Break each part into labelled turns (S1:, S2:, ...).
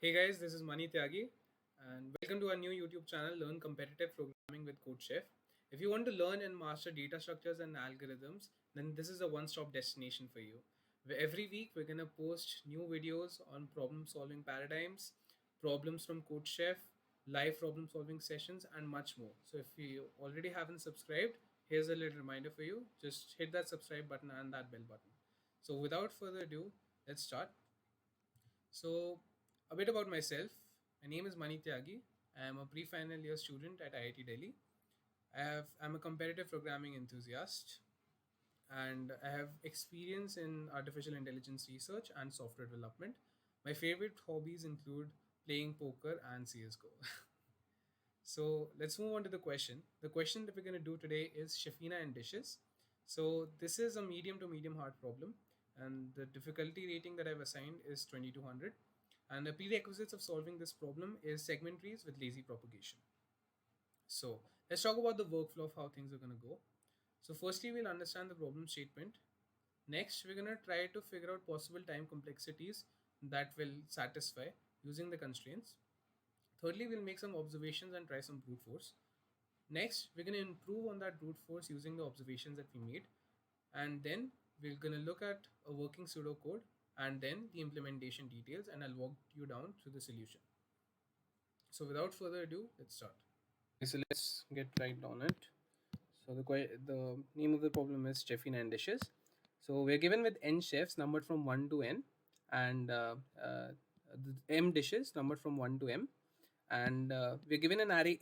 S1: Hey guys, this is Tyagi, and welcome to our new YouTube channel, Learn Competitive Programming with CodeChef. If you want to learn and master data structures and algorithms, then this is a one-stop destination for you. Where every week we're gonna post new videos on problem-solving paradigms, problems from CodeChef, live problem-solving sessions, and much more. So if you already haven't subscribed, here's a little reminder for you. Just hit that subscribe button and that bell button. So without further ado, let's start. So, a bit about myself. My name is Mani Tyagi. I am a pre-final year student at IIT Delhi. I'm a competitive programming enthusiast, and I have experience in artificial intelligence research and software development. My favorite hobbies include playing poker and CS:GO. So let's move on to the question. The question that we're going to do today is Chefina and Dishes. So this is a medium to medium hard problem, and the difficulty rating that I've assigned is 2200. And the prerequisites of solving this problem is segment trees with lazy propagation. So let's talk about the workflow of how things are going to go. So firstly, we'll understand the problem statement. Next, we're going to try to figure out possible time complexities that will satisfy using the constraints. Thirdly, we'll make some observations and try some brute force. Next, we're going to improve on that brute force using the observations that we made. And then we're going to look at a working pseudocode and then the implementation details, and I'll walk you down through the solution. So without further ado, let's start. Okay, so let's get right on it. So the name of the problem is Chefina and Dishes. So we're given with n chefs numbered from 1 to n, and the m dishes numbered from 1 to m, and we're given an array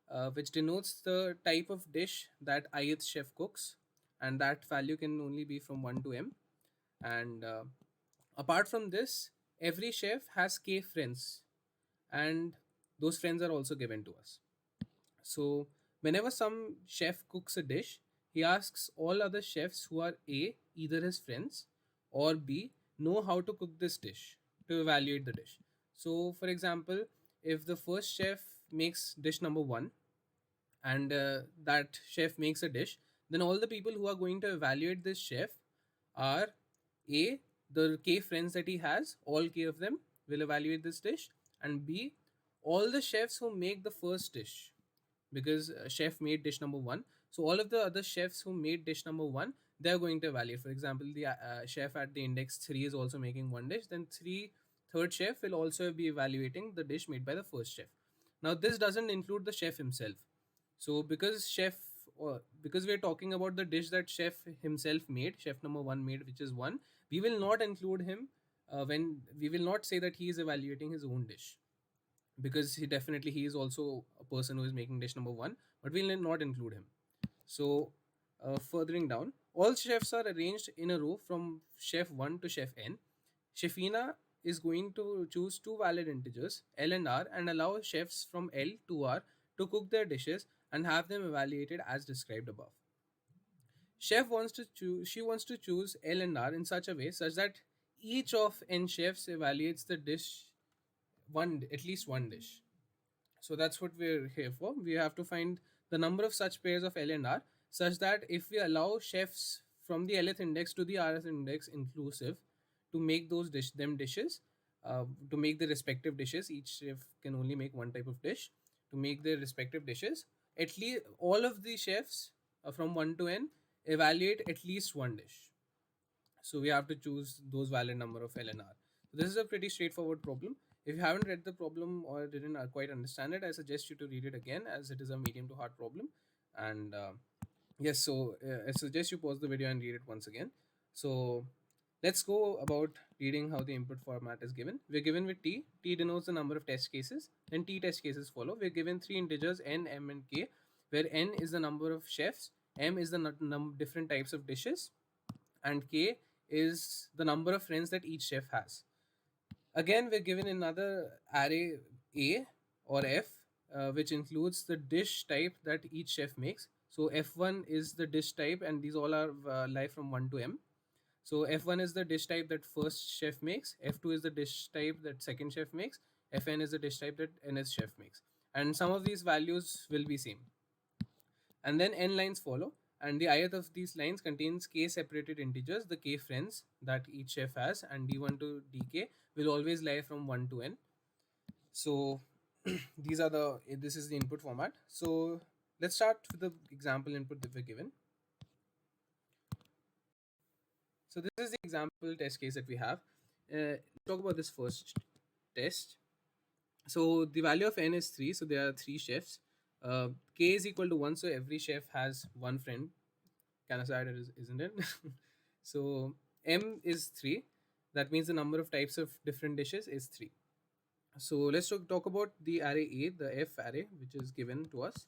S1: A, which denotes the type of dish that ith chef cooks, and that value can only be from 1 to m. And apart from this, every chef has k friends, and those friends are also given to us. So, whenever some chef cooks a dish, he asks all other chefs who are A, either his friends, or B, know how to cook this dish to evaluate the dish. So, for example, if the first chef makes dish number one and that chef makes a dish, then all the people who are going to evaluate this chef are A, the K friends that he has, all K of them will evaluate this dish, and B, all the chefs who make the first dish, because chef made dish number one. So all of the other chefs who made dish number one, they're going to evaluate. For example, the chef at the index 3 is also making one dish, then third chef will also be evaluating the dish made by the first chef. Now this doesn't include the chef himself. So because we're talking about the dish that chef himself made, chef number one made, which is one, we will not include him when we will not say that he is evaluating his own dish, because he is also a person who is making dish number one, but we'll not include him. So furthering down, all chefs are arranged in a row from chef 1 to chef n. Chefina is going to choose two valid integers L and R and allow chefs from L to R to cook their dishes and have them evaluated as described above. She wants to choose L and R in such a way such that each of n chefs evaluates the dish at least one dish. So that's what we're here for. We have to find the number of such pairs of L and R such that if we allow chefs from the Lth index to the Rth index inclusive to make dishes, to make the respective dishes, each chef can only make one type of dish. To make their respective dishes, at least all of the chefs from 1 to n evaluate at least one dish. So we have to choose those valid number of L and R. So this is a pretty straightforward problem. If you haven't read the problem or didn't quite understand it, I suggest you to read it again, as it is a medium to hard problem. And yes, so I suggest you pause the video and read it once again. So let's go about reading how the input format is given. We're given with T. T denotes the number of test cases. Then T test cases follow. We're given three integers N, M, and K, where N is the number of chefs, M is the different types of dishes, and K is the number of friends that each chef has. Again, we're given another array A or F, which includes the dish type that each chef makes. So F1 is the dish type, and these all are live from 1 to M. So F1 is the dish type that first chef makes, F2 is the dish type that second chef makes, Fn is the dish type that nth chef makes. And some of these values will be same. And then n lines follow, and the ith of these lines contains k separated integers, the k friends that each chef has, and d1 to dk will always lie from 1 to n. So this is the input format. So let's start with the example input that we're given. So this is the example test case that we have. Talk about this first test. So the value of n is 3, so there are 3 chefs. K is equal to 1, so every chef has one friend. Kind of sad, isn't it? So m is 3. That means the number of types of different dishes is 3. So let's talk about the array A, the F array, which is given to us.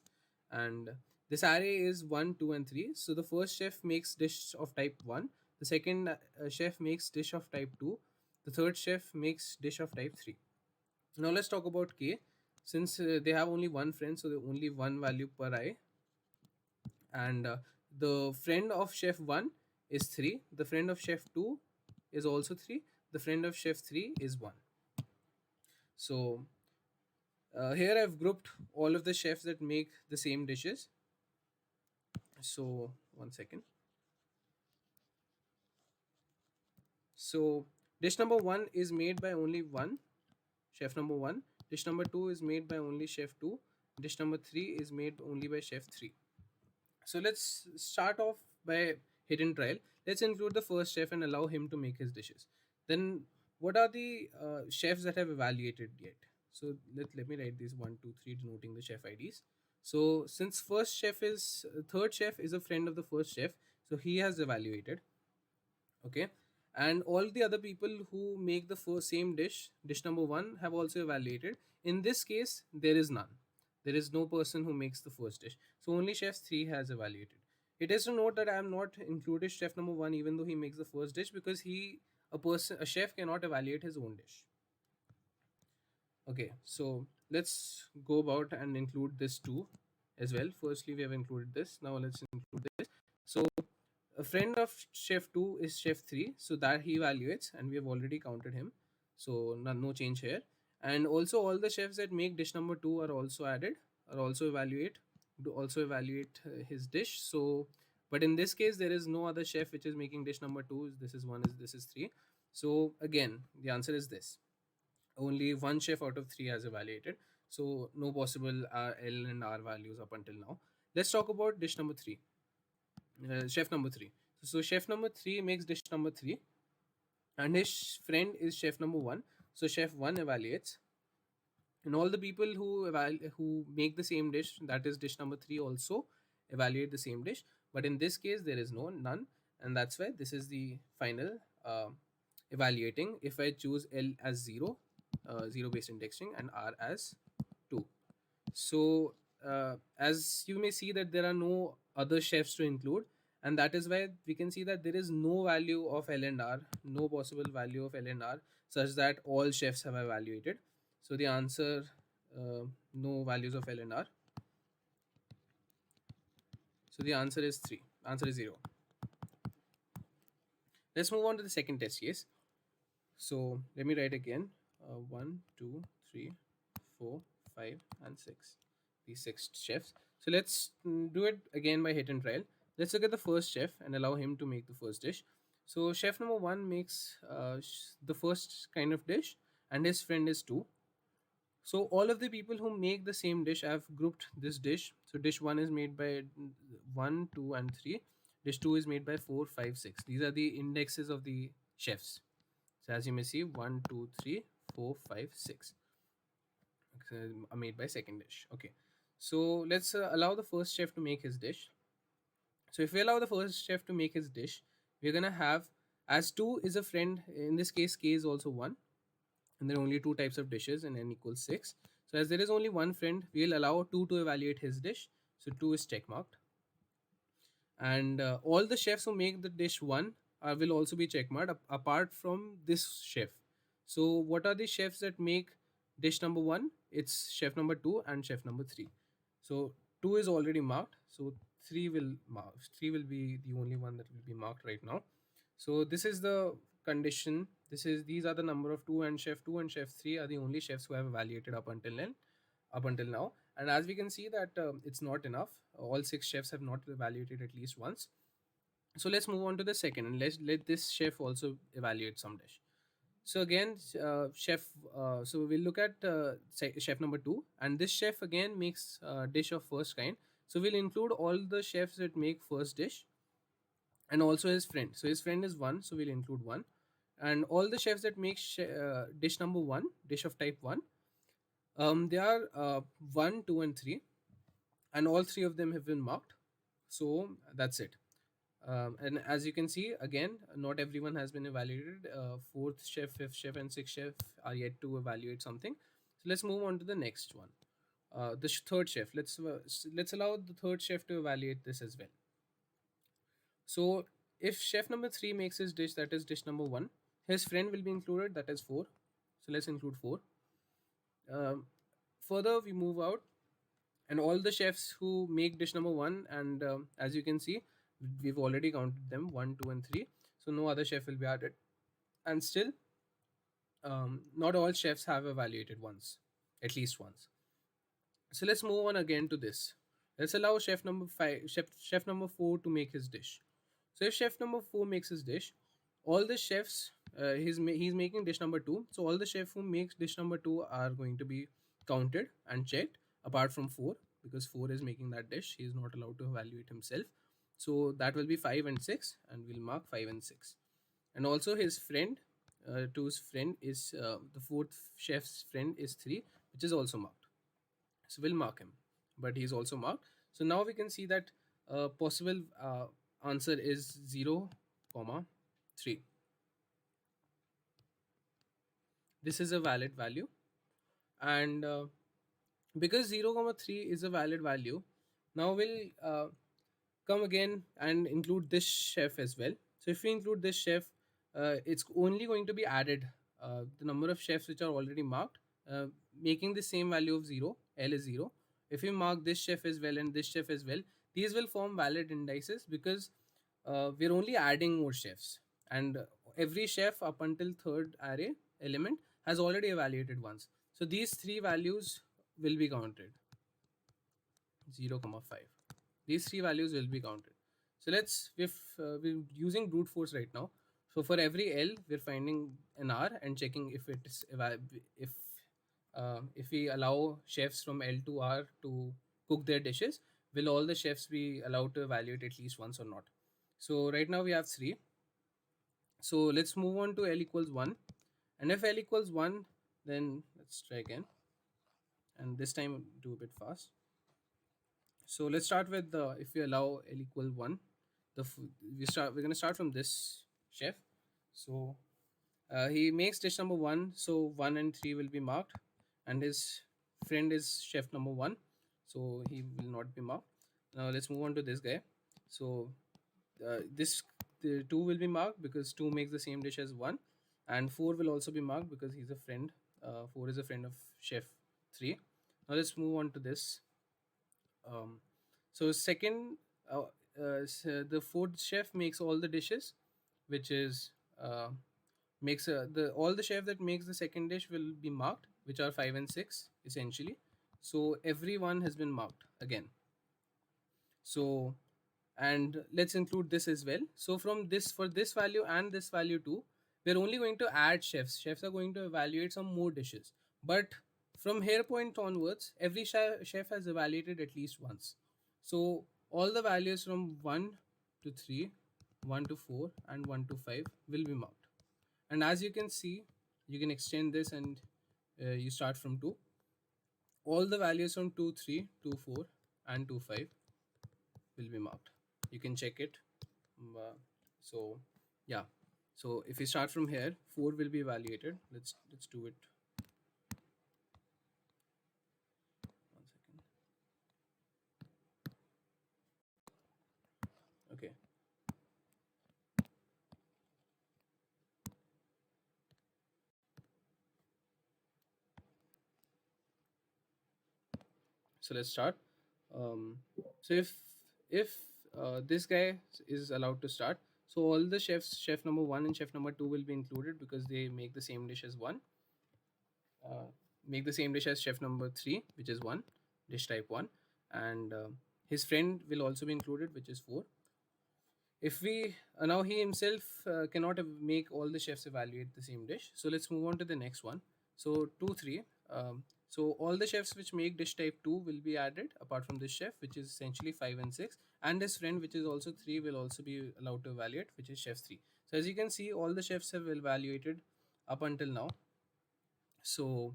S1: And this array is 1, 2, and 3. So the first chef makes dish of type 1. The second chef makes dish of type 2. The third chef makes dish of type 3. Now let's talk about K. Since they have only one friend, so only one value per I. And the friend of chef 1 is 3. The friend of chef 2 is also 3. The friend of chef 3 is 1. So here I've grouped all of the chefs that make the same dishes. So one second. So dish number 1 is made by only one chef number 1. Dish number 2 is made by only chef 2. Dish number 3 is made only by chef 3. So let's start off by hidden trial. Let's include the first chef and allow him to make his dishes. Then what are the chefs that have evaluated yet? So let me write these 1, 2, 3, denoting the chef IDs. So since third chef is a friend of the first chef, so he has evaluated. Okay, and all the other people who make the first same dish number 1, have also evaluated. In this case, there is none. There is no person who makes the first dish, so only chef 3 has evaluated. It is to note that I am not included chef number 1 even though he makes the first dish, because a chef cannot evaluate his own dish. Okay, so let's go about and include this too as well. Firstly, we have included this. Now let's include this. So a friend of chef 2 is chef 3, so that he evaluates, and we have already counted him. So no change here. And also all the chefs that make dish number 2 are also added, are also evaluate his dish. So but in this case there is no other chef which is making dish number 2. This is 1, this is 3. So again the answer is this: only one chef out of 3 has evaluated. So no possible L and R values up until now. Let's talk about dish number 3. Chef number 3. So chef number 3 makes dish number 3, and his friend is chef number 1. So chef 1 evaluates, and all the people who make the same dish, that is dish number 3, also evaluate the same dish. But in this case there is none, and that's why this is the final evaluating. If I choose L as 0, 0 based indexing, and R as 2. So as you may see that there are no other chefs to include, and that is why we can see that there is no value of L and R, no possible value of L and R, such that all chefs have evaluated. So the answer, no values of L and R. So the answer is 3. Answer is 0. Let's move on to the second test case. So let me write again. 1, 2, 3, 4, 5, and 6. These 6 chefs. So let's do it again by hit and trial. Let's look at the first chef and allow him to make the first dish. So chef number 1 makes the first kind of dish, and his friend is 2. So all of the people who make the same dish, I've grouped this dish. So dish 1 is made by 1, 2, and 3. Dish 2 is made by 4, 5, 6. These are the indexes of the chefs. So as you may see, 1, 2, 3, 4, 5, 6 are made by second dish. Okay, so let's allow the first chef to make his dish. So if we allow the first chef to make his dish, we're gonna have, as 2 is a friend, in this case K is also 1, and there are only 2 types of dishes, and n equals 6. So as there is only one friend, we'll allow 2 to evaluate his dish. So 2 is check marked, and all the chefs who make the dish 1 will also be check marked, apart from this chef. So what are the chefs that make dish number 1? It's chef number 2 and chef number 3. So 2 is already marked, so 3 will be the only one that will be marked right now. So this is the condition. These are the number of 2 and chef 2 and chef 3 are the only chefs who have evaluated up until now. And as we can see that it's not enough. All 6 chefs have not evaluated at least once. So let's move on to the second, and let this chef also evaluate some dish. So again, chef. So we'll look at chef number two, and this chef again makes dish of first kind. So we'll include all the chefs that make first dish, and also his friend. So his friend is one, so we'll include one, and all the chefs that make dish number one, dish of type one. They are one, two, and three, and all three of them have been marked. So that's it. And as you can see, again, not everyone has been evaluated. Fourth chef, fifth chef, and sixth chef are yet to evaluate something. So let's move on to the next one. The third chef. Let's allow the third chef to evaluate this as well. So if chef number three makes his dish, that is dish number one, his friend will be included. That is four. So let's include four. Um, Further, we move out, and all the chefs who make dish number one, and as you can see, we've already counted them, one, two, and three. So no other chef will be added, and still, not all chefs have evaluated once, at least once. So let's move on again to this. Let's allow chef number five, chef number four to make his dish. So if chef number four makes his dish, all the chefs, he's making dish number two. So all the chef who makes dish number two are going to be counted and checked, apart from four, because four is making that dish. He is not allowed to evaluate himself. So that will be five and six, and we'll mark five and six. And also his friend, to his friend is the fourth chef's friend is three, which is also marked. So we'll mark him, but he's also marked. So now we can see that possible answer is 0 comma 3. This is a valid value, and because 0 comma 3 is a valid value, now we'll come again and include this chef as well. So if we include this chef, it's only going to be added the number of chefs which are already marked, uh, making the same value of 0. L is 0. If we mark this chef as well and this chef as well, these will form valid indices, because we're only adding more chefs, and every chef up until third array element has already evaluated once. So these three values will be counted, 0 comma 5. These three values will be counted. So we're using brute force right now. So for every L, we're finding an R and checking if it is if we allow chefs from L to R to cook their dishes, will all the chefs be allowed to evaluate at least once or not? So right now we have three. So let's move on to L equals 1. And if L equals 1, then let's try again. And this time do a bit fast. So let's start with if we allow L equal 1, we're gonna start from this chef. So he makes dish number 1, so 1 and 3 will be marked, and his friend is chef number 1, so he will not be marked. Now let's move on to this guy. So this the 2 will be marked because 2 makes the same dish as 1, and 4 will also be marked because he's a friend. 4 is a friend of chef 3. Now let's move on to this. um, so second, the fourth chef makes all the dishes, which is makes the all the chef that makes the second dish will be marked, which are 5 and 6 essentially. So everyone has been marked again. So, and let's include this as well. So from this, for this value and this value too, we're only going to add chefs. Chefs are going to evaluate some more dishes, but from here point onwards, every chef has evaluated at least once. So all the values from 1 to 3, 1 to 4, and 1 to 5 will be marked. And as you can see, you can extend this, and you start from 2. All the values from 2, 3, 2, 4, and 2, 5 will be marked. You can check it. So yeah, so if we start from here, 4 will be evaluated. Let's do it. One second. Okay. So let's start. So if this guy is allowed to start, so all the chefs, chef number 1 and chef number 2 will be included because they make the same dish as 1. Make the same dish as chef number 3, which is 1, dish type 1, and his friend will also be included, which is 4. If we now he himself cannot make all the chefs evaluate the same dish, so let's move on to the next one. So 2 3, so all the chefs which make dish type 2 will be added apart from this chef, which is essentially 5 and 6, and his friend which is also 3 will also be allowed to evaluate, which is chef 3. So as you can see, all the chefs have evaluated up until now. So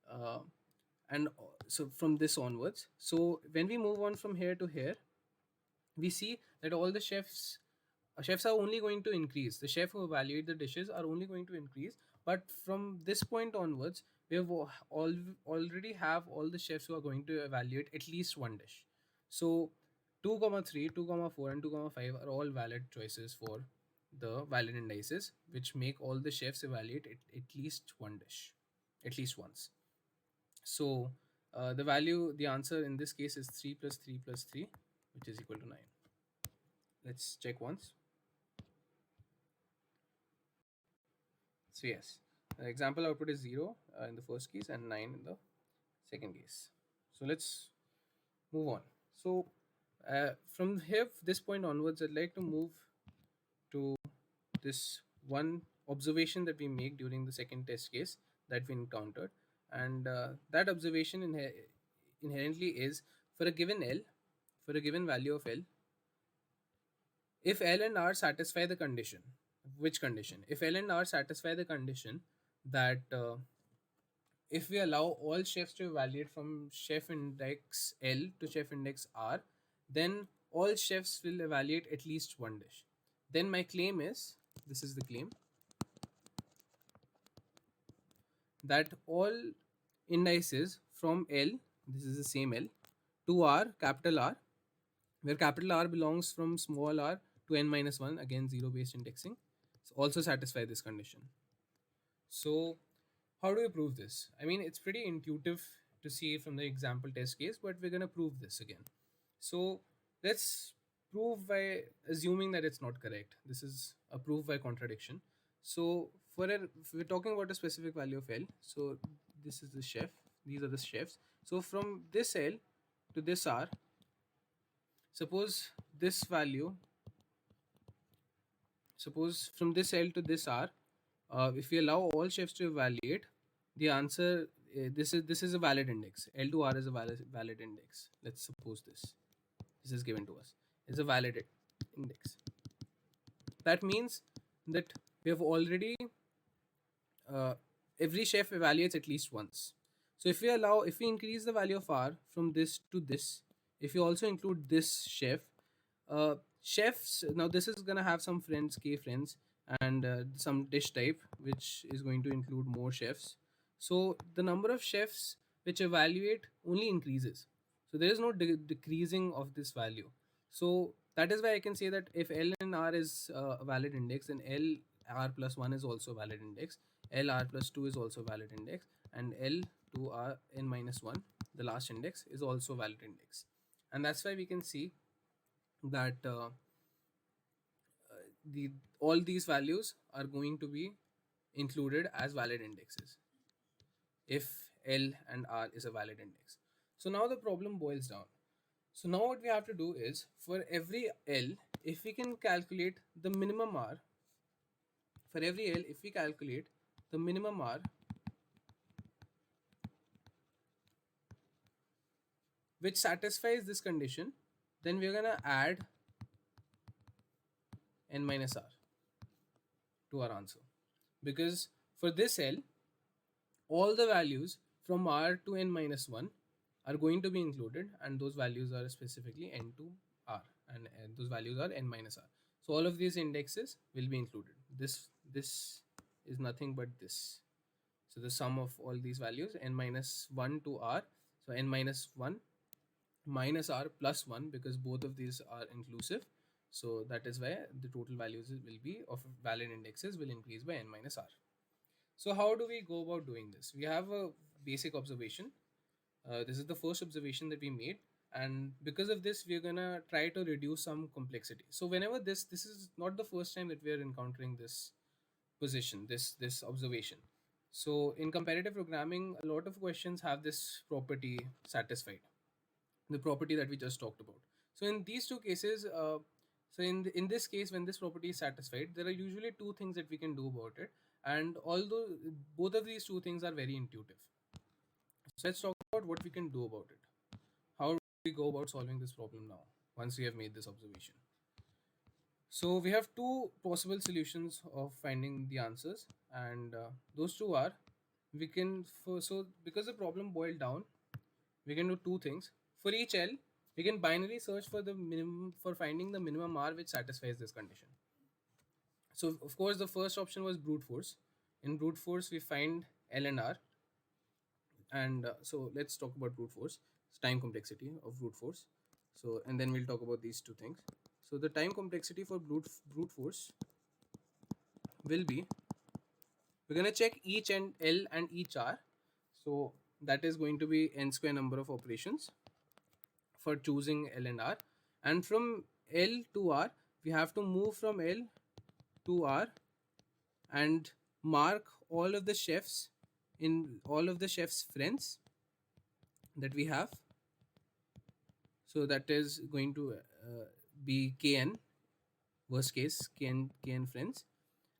S1: uh, and so from this onwards, so when we move on from here to here, we see that all the chefs are only going to increase. The chef who evaluate the dishes are only going to increase, but from this point onwards, we have already have all the chefs who are going to evaluate at least one dish. So 2 comma 3, 2 comma 4, and 2 comma 5 are all valid choices for the valid indices, which make all the chefs evaluate at least one dish at least once. So the answer in this case is 3 plus 3 plus 3, which is equal to 9. Let's check once. So yes, the example output is 0 in the first case and 9 in the second case. So let's move on. So from here, this point onwards, I'd like to move to this one observation that we make during the second test case that we encountered. And that observation inherently is, for a given L, for a given value of L, if L and R satisfy the condition, which condition? If L and R satisfy the condition that if we allow all chefs to evaluate from chef index L to chef index R, then all chefs will evaluate at least one dish. Then my claim is, this is the claim, that all indices from L, this is the same L, to R, capital R, where capital R belongs from small r to n minus 1, again zero based indexing, so also satisfy this condition. So how do we prove this? I mean, it's pretty intuitive to see from the example test case, but we're going to prove this again. So let's prove by assuming that it's not correct. This is a proof by contradiction. So if we're talking about a specific value of L, so this is the chef, these are the chefs. So from this L to this R, suppose this value, suppose from this L to this R, if we allow all chefs to evaluate, the answer, this is a valid index. L to R is a valid index. Let's suppose this is given to us. It's a valid index. That means that we have already every chef evaluates at least once. So if we increase the value of R from this to this, if you also include this chef, chefs, now this is gonna have some friends, k friends, and some dish type which is going to include more chefs. So the number of chefs which evaluate only increases. So there is no decreasing of this value. So that is why I can say that if L and R is a valid index, then L R plus 1 is also a valid index, L R plus 2 is also a valid index, and L 2 R n minus 1, the last index, is also a valid index. And that's why we can see that the all these values are going to be included as valid indexes if L and R is a valid index. So now the problem boils down. So now what we have to do is, for every L, if we can calculate the minimum R, for every L, if we calculate the minimum R which satisfies this condition, then we're gonna add n minus R to our answer. Because for this L, all the values from R to n minus 1 are going to be included, and those values are specifically n to R, and those values are n minus R. So all of these indexes will be included. This is nothing but this. So the sum of all these values, n minus 1 to R, so n minus 1 minus R plus 1, because both of these are inclusive. So that is why the total values will be of valid indexes will increase by n minus R. So how do we go about doing this? We have a basic observation. This is the first observation that we made, and because of this, we're gonna try to reduce some complexity. So whenever this is not the first time that we are encountering this position, this observation. So in comparative programming, a lot of questions have this property satisfied, the property that we just talked about. So in these two cases, So in this case, when this property is satisfied, there are usually two things that we can do about it, and although both of these two things are very intuitive, so let's talk about what we can do about it. How do we go about solving this problem now once we have made this observation? So we have two possible solutions of finding the answers, and those two are, we can so because the problem boiled down, we can do two things. For each L, we can binary search for the minimum, for finding the minimum R which satisfies this condition. So of course the first option was brute force. In brute force we find L and R, and so let's talk about brute force. It's time complexity of brute force. So and then we'll talk about these two things. So the time complexity for brute force will be, we're going to check each and L and each R. So that is going to be n square number of operations for choosing L and R. And from L to R, we have to move from L to R and mark all of the chefs in all of the chefs friends that we have. So that is going to be Kn, worst case Kn friends,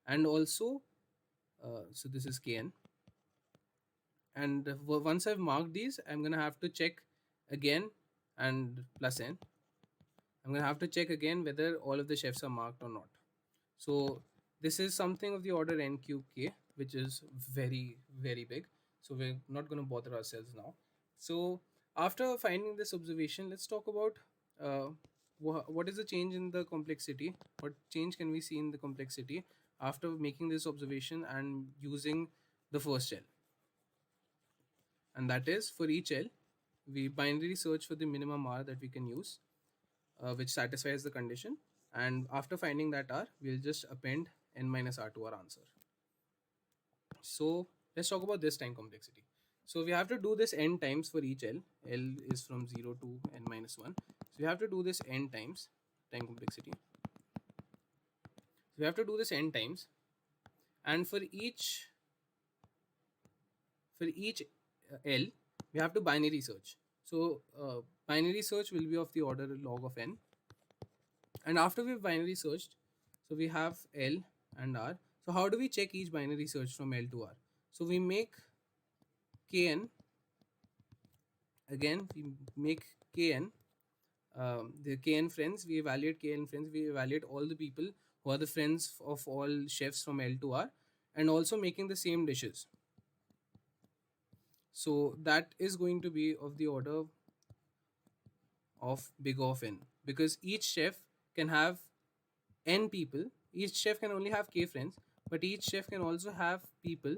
S1: and also so this is Kn, and once I've marked these, I'm gonna have to check again, and plus n, I'm gonna have to check again whether all of the chefs are marked or not. So this is something of the order n cube k, which is very very big, so we're not going to bother ourselves now. So after finding this observation, let's talk about what is the change in the complexity, what change can we see in the complexity after making this observation and using the first L. And that is, for each L, we binary search for the minimum R that we can use, which satisfies the condition, and after finding that R, we'll just append n minus R to our answer. So let's talk about this time complexity. So we have to do this n times for each L. L is from 0 to n minus 1. So we have to do this n times, time complexity. So we have to do this n times, and for each L, we have to binary search. So binary search will be of the order log of n. And after we've binary searched, so we have L and R. So how do we check each binary search from L to R? So we make Kn, again we make Kn, the Kn friends, we evaluate Kn friends, we evaluate all the people who are the friends of all chefs from L to R, and also making the same dishes. So that is going to be of the order of big of n, because each chef can have n people. Each chef can only have k friends, but each chef can also have people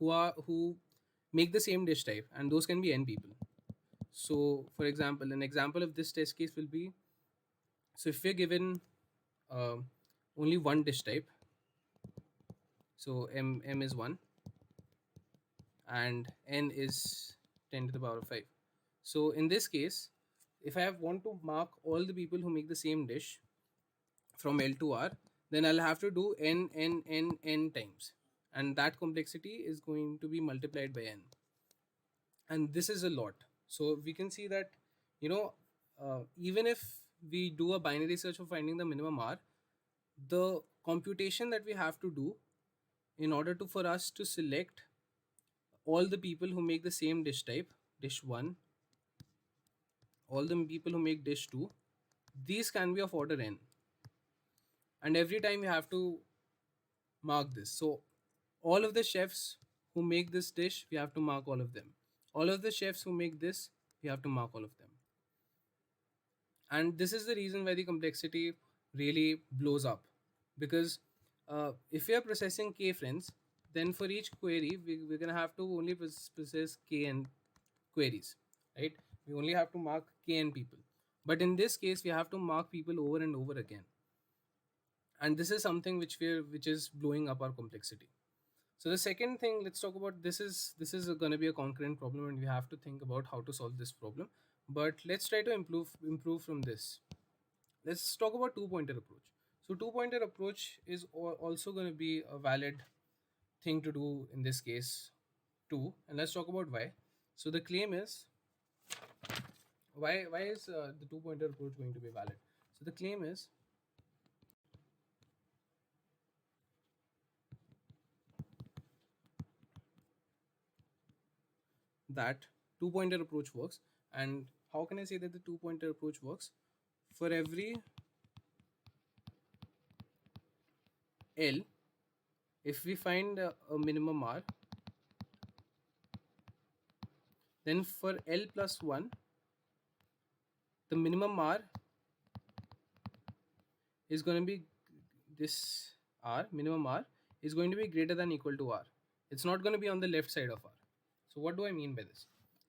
S1: who make the same dish type, and those can be n people. So for example, an example of this test case will be, so if we're given uh, only one dish type, so m is 1 and n is 10 to the power of 5. So in this case, if I want to mark all the people who make the same dish from L to R, then I'll have to do n times, and that complexity is going to be multiplied by n, and this is a lot. So we can see that, even if we do a binary search for finding the minimum R, the computation that we have to do in order to for us to select all the people who make the same dish type, dish 1, all the people who make dish 2, these can be of order n, and every time we have to mark this. So all of the chefs who make this dish, we have to mark all of them. All of the chefs who make this, we have to mark all of them. And this is the reason why the complexity really blows up, because if we are processing k friends, then for each query we're going to have to only process kn queries, right? We only have to mark kn people, but in this case we have to mark people over and over again, and this is something which is blowing up our complexity. So the second thing, let's talk about, this is going to be a concurrent problem, and we have to think about how to solve this problem. But let's try to improve from this. Let's talk about two-pointer approach. So two-pointer approach is also going to be a valid thing to do in this case too, and let's talk about why. So the claim is, why is the two-pointer approach going to be valid? So the claim is that two pointer approach works. And how can I say that the two pointer approach works? For every L, if we find a minimum R, then for L plus 1, the minimum R is going to be this R, minimum R is going to be greater than equal to R. It's not going to be on the left side of R. So what do I mean by this?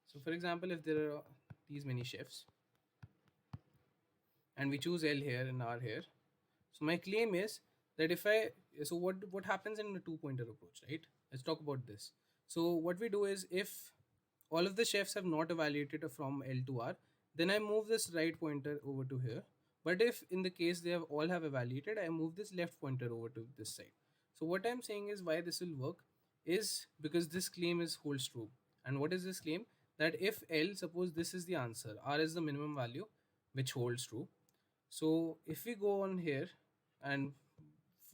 S1: So for example, if there are these many chefs and we choose L here and R here, so my claim is that if I, so what happens in the two pointer approach, right? Let's talk about this. So what we do is, if all of the chefs have not evaluated from L to R, then I move this right pointer over to here. But if in the case they have all have evaluated, I move this left pointer over to this side. So what I'm saying is, why this will work is because this claim is holds true. And what is this claim? That if L, suppose this is the answer, R is the minimum value, which holds true. So if we go on here and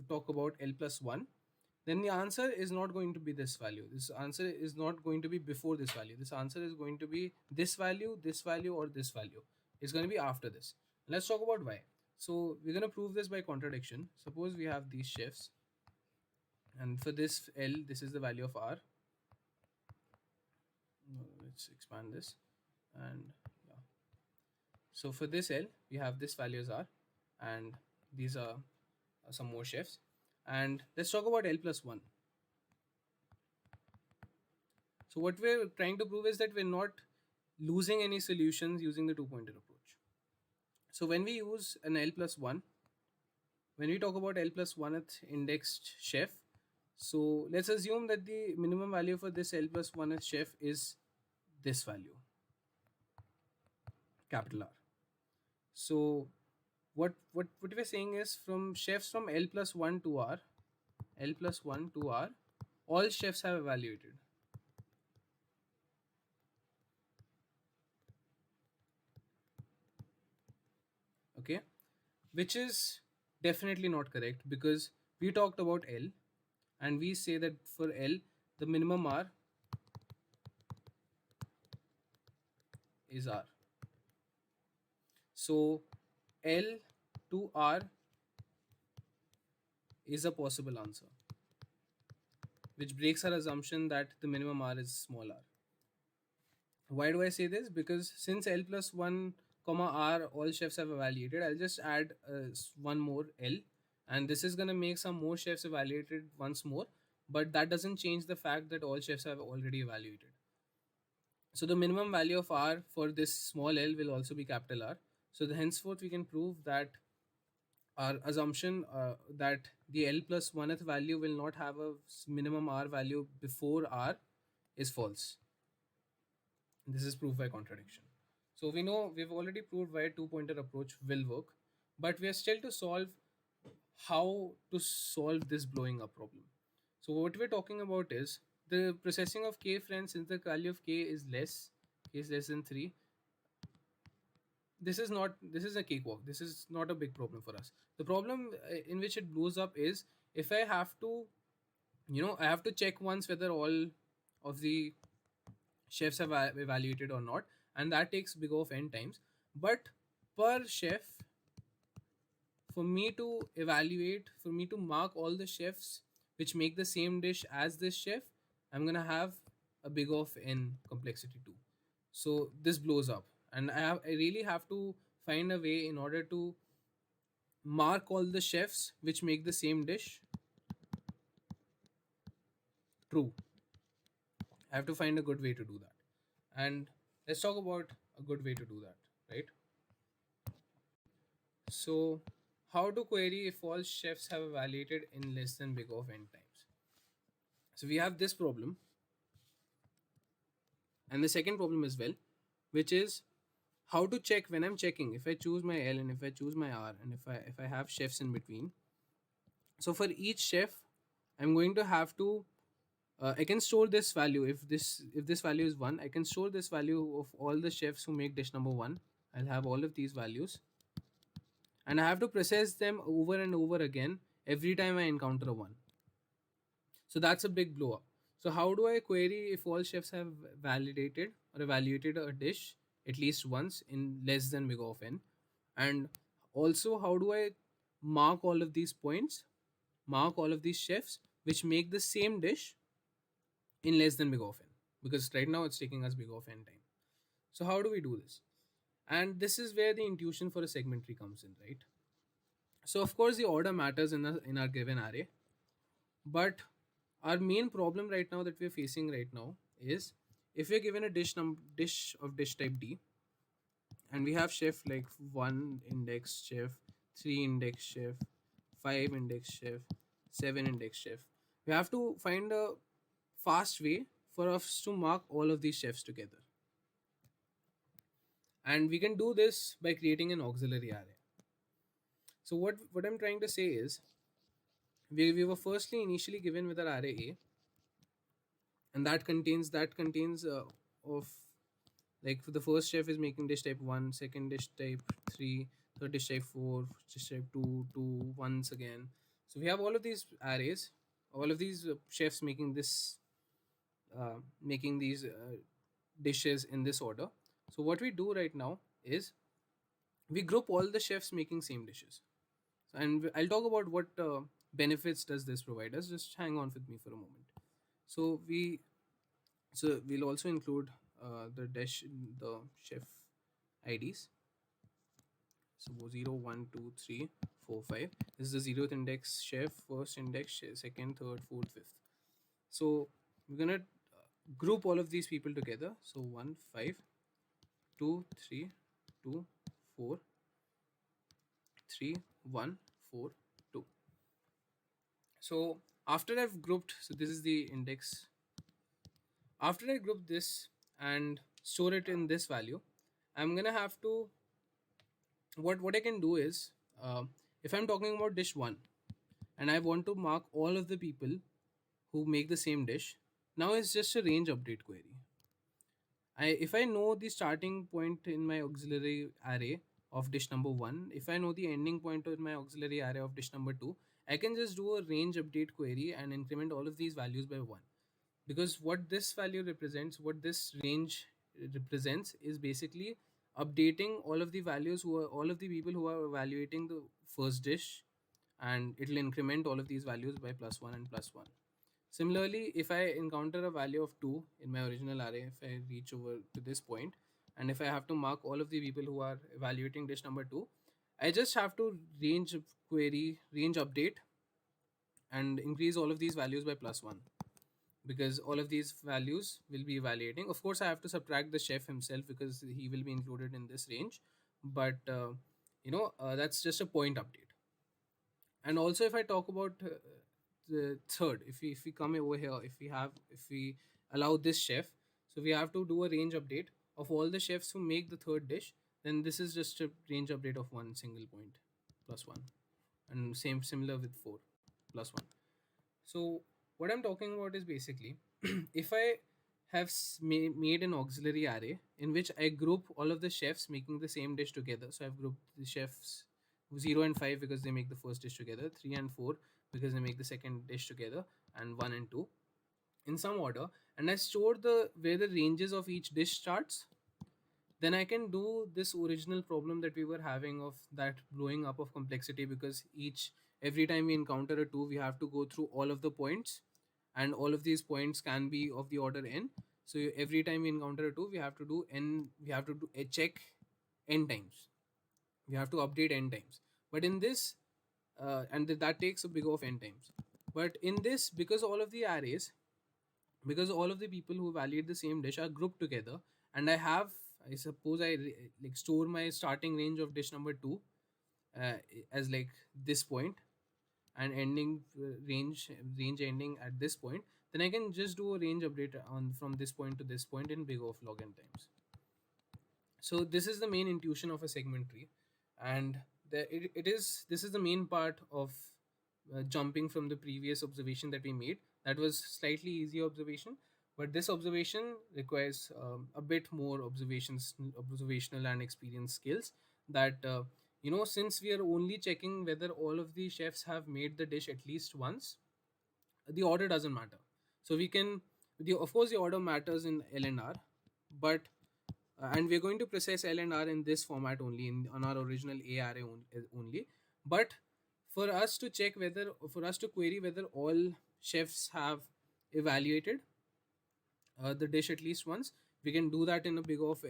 S1: talk about L plus 1, then the answer is not going to be this value. This answer is not going to be before this value. This answer is going to be this value, or this value. It's going to be after this. Let's talk about why. So we're going to prove this by contradiction. Suppose we have these chefs, and for this L, this is the value of R. Let's expand this, and yeah. So for this L, we have this value as R, and these are some more chefs. And let's talk about L plus 1. So what we're trying to prove is that we're not losing any solutions using the two pointer approach. So when we use an L plus 1, when we talk about L plus 1th indexed chef, so let's assume that the minimum value for this L plus 1th chef is this value, capital R. So what we're saying is, from chefs from L plus 1 to R, L plus 1 to R, all chefs have evaluated. Okay, which is definitely not correct, because we talked about L and we say that for L, the minimum R is R. So L to R is a possible answer, which breaks our assumption that the minimum R is small r. Why do I say this? Because since L plus 1 comma R all chefs have evaluated, I'll just add one more L, and this is going to make some more chefs evaluated once more, but that doesn't change the fact that all chefs have already evaluated. So the minimum value of R for this small L will also be capital R. So henceforth we can prove that our assumption that the L plus 1th value will not have a minimum R value before R is false. This is proof by contradiction. So we know we've already proved why two pointer approach will work, but we are still to solve how to solve this blowing up problem. So what we're talking about is the processing of k friends. Since the value of k is less than 3, this is a cakewalk. This is not a big problem for us. The problem in which it blows up is if I have to, I have to check once whether all of the chefs have evaluated or not, and that takes big of n times. But per chef, for me to evaluate, for me to mark all the chefs which make the same dish as this chef, I'm gonna have a big of n complexity too. So this blows up, and I really have to find a way in order to mark all the chefs which make the same dish true. I have to find a good way to do that. And let's talk about a good way to do that, right? So, how to query if all chefs have evaluated in less than big of n times? So, we have this problem, and the second problem as well, which is how to check when I'm checking if I choose my L and if I choose my R and if I have chefs in between. So, for each chef, I'm going to have to I can store this value. If this value is 1, I can store this value of all the chefs who make dish number 1. I'll have all of these values, and I have to process them over and over again every time I encounter a one. So that's a big blow up. So how do I query if all chefs have validated or evaluated a dish at least once in less than big of n? And also, how do I mark all of these points, mark all of these chefs which make the same dish in less than big of n? Because right now it's taking us big of n time. So how do we do this? And this is where the intuition for a segment tree comes in, right? So of course the order matters in our given array, but our main problem right now that we're facing right now is if we're given a dish of dish type D, and we have chef like 1 index chef, 3 index chef, 5 index chef, 7 index chef, we have to find a fast way for us to mark all of these chefs together. And we can do this by creating an auxiliary array. So what I'm trying to say is we were firstly initially given with our array A, and that contains of, like, for the first chef is making dish type 1, second dish type 3, third dish type 4, dish type 2, 2 once again. So we have all of these arrays, all of these chefs making these dishes in this order. So what we do right now is we group all the chefs making same dishes. And I'll talk about what benefits does this provide us. Just hang on with me for a moment. So we'll also include the dish the chef IDs. So 0, 1, 2, 3, 4, 5. This is the 0th index chef, first index, second, third, fourth, fifth. So we're gonna group all of these people together. So 1, 5, 2, 3, 2, 4, 3, 1, 4, 2. So after I've grouped, so this is the index. After I group this and store it in this value, I'm gonna have to, what I can do is, if I'm talking about dish 1 and I want to mark all of the people who make the same dish, now it's just a range update query. If I know the starting point in my auxiliary array of dish number 1, if I know the ending point in my auxiliary array of dish number 2, I can just do a range update query and increment all of these values by 1. Because what this value represents, what this range represents, is basically updating all of the values, who are all of the people who are evaluating the first dish, and it will increment all of these values by +1 and +1. Similarly, if I encounter a value of 2 in my original array, if I reach over to this point, and if I have to mark all of the people who are evaluating dish number 2, I just have to range query, range update, and increase all of these values by +1, because all of these values will be evaluating. Of course, I have to subtract the chef himself because he will be included in this range, but that's just a point update. And also, if I talk about the third, if we come over here, if we allow this chef, so we have to do a range update of all the chefs who make the third dish. Then this is just a range update of one single point +1, and similar with 4 +1. So what I'm talking about is basically if I have made an auxiliary array in which I group all of the chefs making the same dish together. So I've grouped the chefs 0 and 5 because they make the first dish together, 3 and 4 because they make the second dish together, and 1 and 2 in some order, and I store the where the ranges of each dish starts. Then I can do this original problem that we were having of that blowing up of complexity, because every time we encounter a 2, we have to go through all of the points, and all of these points can be of the order n. So every time we encounter a 2, we have to do a check n times, we have to update n times. But in this and that takes a big of n times. But in this, because all of the arrays, because all of the people who evaluate the same dish are grouped together, and I suppose like store my starting range of dish number 2 uh, as like this point, and ending range ending at this point, then I can just do a range update on from this point to this point in big of log n times. So this is the main intuition of a segment tree, and this is the main part of jumping from the previous observation that we made. That was slightly easier observation, but this observation requires a bit more observational and experience skills that since we are only checking whether all of the chefs have made the dish at least once, the order doesn't matter. So we can, of course, the order matters in L&R, but and we're going to process L&R in this format only, on our original A array only. But for us to check whether, for us to query whether all chefs have evaluated the dish at least once, we can do that in a big of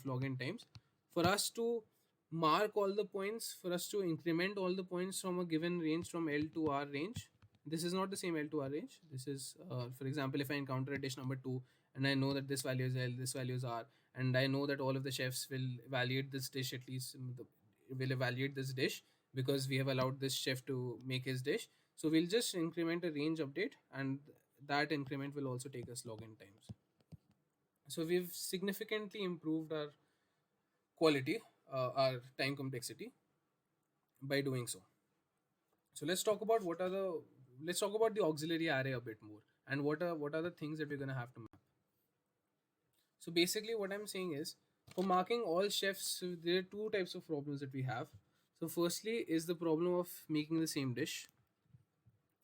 S1: login times. For us to mark all the points, for us to increment all the points from a given range, from L to R range, this is not the same L to R range. This is, for example, if I encounter a dish number 2 and I know that this value is L, this value is R, and I know that all of the chefs will evaluate this dish, at least will evaluate this dish because we have allowed this chef to make his dish. So we'll just increment a range update, and that increment will also take us login times. So we've significantly improved our quality, our time complexity by doing so. So let's talk about the auxiliary array a bit more, and what are the things that we're going to have to map. So basically what I'm saying is, for marking all chefs, so there are two types of problems that we have. So firstly is the problem of making the same dish.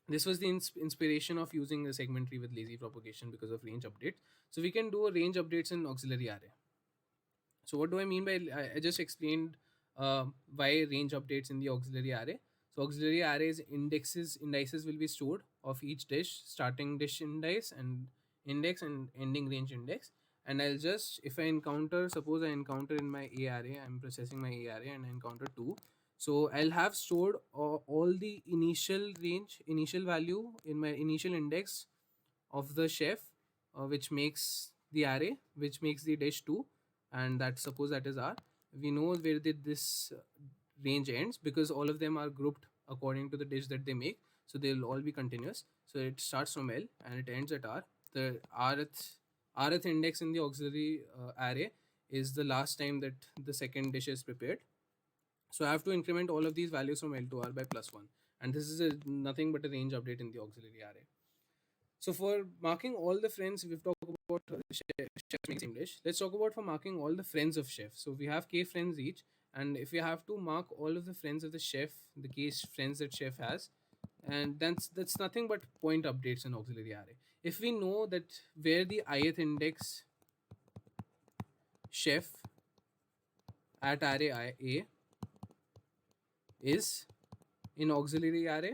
S1: This was the inspiration of using a segment tree with lazy propagation because of range updates. So we can do a range updates in auxiliary array. So what do I mean by, I just explained why range updates in the auxiliary array. So auxiliary arrays indices will be stored of each dish, starting dish index and ending range index. And I'll just, if I encounter, suppose I encounter in my A array, I'm processing my A array and I encounter 2. So I'll have stored all the initial value in my initial index of the chef, which makes the array, which makes the dish 2, and that, suppose that is R. We know where did this range ends because all of them are grouped according to the dish that they make, so they'll all be continuous. So it starts from L and it ends at R. The rth index in the auxiliary array is the last time that the second dish is prepared. So I have to increment all of these values from L to R by +1, and this is nothing but a range update in the auxiliary array. So for marking all the friends, we've talked about chefs making English. Let's talk about for marking all the friends of chef. So we have k friends each, and if we have to mark all of the friends of the chef, the k friends that chef has, and that's nothing but point updates in auxiliary array. If we know that where the ith index chef at array A is in auxiliary array,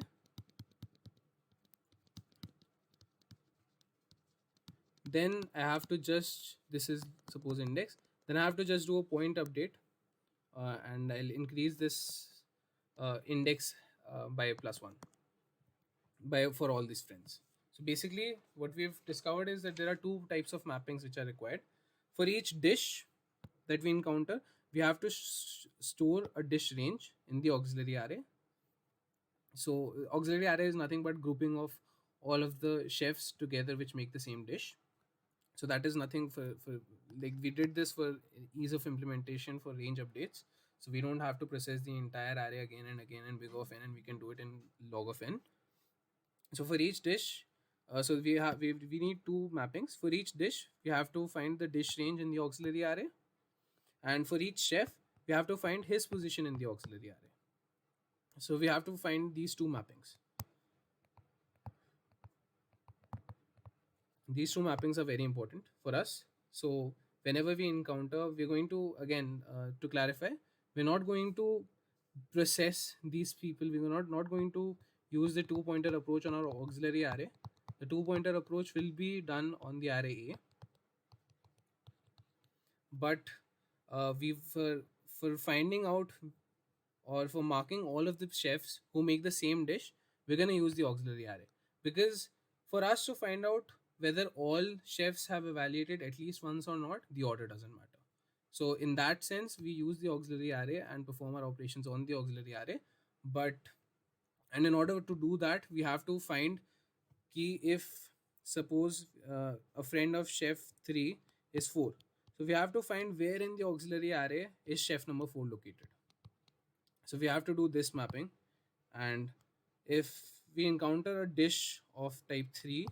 S1: then I have to just, this is suppose index, then I have to just do a point update, and I'll increase this index by +1 by for all these friends. So basically what we've discovered is that there are two types of mappings which are required. For each dish that we encounter, we have to store a dish range in the auxiliary array. So auxiliary array is nothing but grouping of all of the chefs together which make the same dish. So that is nothing for like, we did this for ease of implementation for range updates, so we don't have to process the entire array again and again in big of n, and we can do it in log of n. So for each dish, so we need two mappings. For each dish we have to find the dish range in the auxiliary array, and for each chef we have to find his position in the auxiliary array. So we have to find these two mappings. These two mappings are very important for us. So whenever we encounter, we're going to, again, to clarify, we're not going to process these people. We're not going to use the two pointer approach on our auxiliary array. The two pointer approach will be done on the array A, but for finding out or for marking all of the chefs who make the same dish, we're going to use the auxiliary array, because for us to find out whether all chefs have evaluated at least once or not, the order doesn't matter. So in that sense, we use the auxiliary array and perform our operations on the auxiliary array. And in order to do that, we have to find key, if suppose a friend of chef 3 is 4. So we have to find where in the auxiliary array is chef number 4 located. So we have to do this mapping, and if we encounter a dish of type 3,